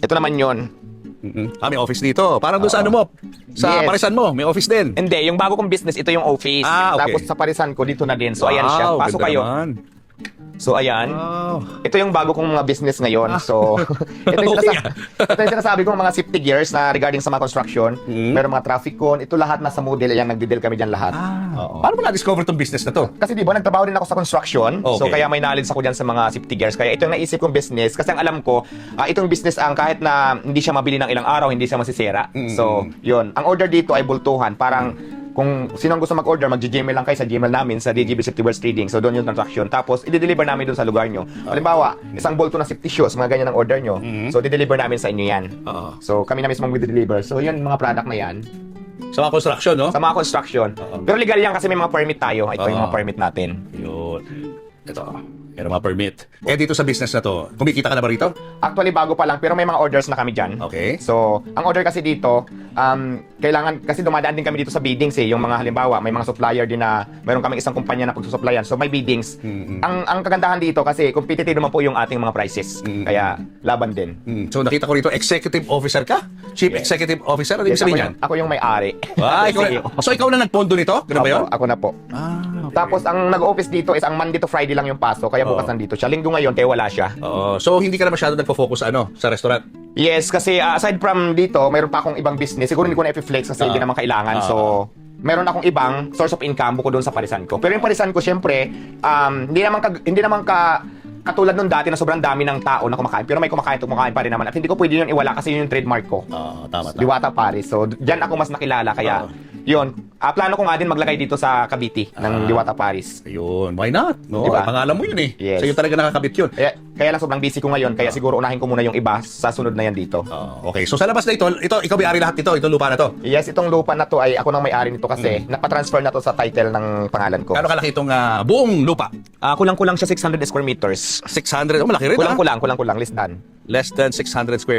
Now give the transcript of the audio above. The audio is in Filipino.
Ito naman yon. May office dito. Parang doon sa ano mo, sa Yes. Parisan mo, may office din. Hindi, yung bago kong business, ito yung office. Okay. Tapos sa parisan ko, dito na din. So, ayan siya. Pasok ganda kayo. naman. So, ayan. Wow. Ito yung bago kong mga business ngayon. So, ito yung, Okay. ito yung sinasabi kong mga safety gears na regarding sa mga construction. Meron mga traffic cone. Ito lahat nasa model. Ayan, nagdidel kami dyan lahat. Oo. Paano mo na-discover tong business na to? Kasi di ba, nagtrabaho din ako sa construction. So, Okay. kaya may knowledge ako dyan sa mga safety gears. Kaya ito yung naisip kong business. Kasi ang alam ko, itong business ang kahit na hindi siya mabili ng ilang araw, hindi siya masisira. So, yun. Ang order dito ay bultuhan. Parang kung sinong gusto mag-order, mag-Gmail lang kayo sa Gmail namin sa DGB Safety Works Trading. So, doon yung transaction. Tapos, i-deliver namin doon sa lugar nyo. Halimbawa, isang bolto na safety shoes, mga ganyan ang order nyo. So, i-deliver namin sa inyo yan. So, kami na mismo mag-deliver. So, yun, mga product na yan. Sa mga construction, no? Sa mga construction. Pero legal yan kasi may mga permit tayo. Ito yung mga permit natin. Yun. Ito. Pero mga permit. Dito sa business na to, kumikita ka na ba rito? Actually, bago pa lang, pero may mga orders na kami dyan. Okay. So, ang order kasi dito, kailangan, kasi dumadaan din kami dito sa biddings eh. Yung mga halimbawa, may mga supplier din na, mayroon kaming isang kumpanya na pagsusuplayan. So, may biddings. Ang kagandahan dito kasi, competitive naman po yung ating mga prices. Kaya, laban din. So nakita ko rito, executive officer ka? Chief executive officer? Ano ibig Yes, sabihin yan? ako yung may-ari. So ikaw na nagpondo nito? Ganun ba yun? Ako na po. Okay. Tapos, ang nag-office dito is ang Monday to Friday lang yung paso. Kaya bukas nandito siya. Linggo ngayon, kaya wala siya. So hindi ka na masyado nagpo-focus sa restaurant? Yes, kasi aside from dito, mayroon pa akong ibang business. Siguro hindi ko na i-flex kasi hindi naman kailangan. So, meron akong ibang source of income bukod doon sa parisan ko. Pero yung parisan ko, syempre, hindi naman katulad nung dati na sobrang dami ng tao na kumakain. Pero may kumakain pa rin naman. At hindi ko pwede yun iwala kasi yun yung trademark ko. Tama. Diwata Paris. So, dyan ako mas nakilala. Kaya, yun. Plano ko nga din maglagay dito sa Cavite ng Diwata Paris. Ayun, why not? No? Diba? Pangalan mo yun eh. Yes. So yun talaga nakakabit yun. Kaya lang sobrang busy ko ngayon. Kaya siguro unahin ko muna yung iba sa sunod na yan dito. Okay, so sa labas na ito, ikaw may-ari lahat nito, itong lupa na to. Yes, itong lupa na to ay ako nang may-ari nito kasi napatransfer na to sa title ng pangalan ko. Ano kalaki itong buong lupa? Kulang-kulang siya 600 square meters. 600, malaki rin. Kulang-kulang, less than. Less than 600 square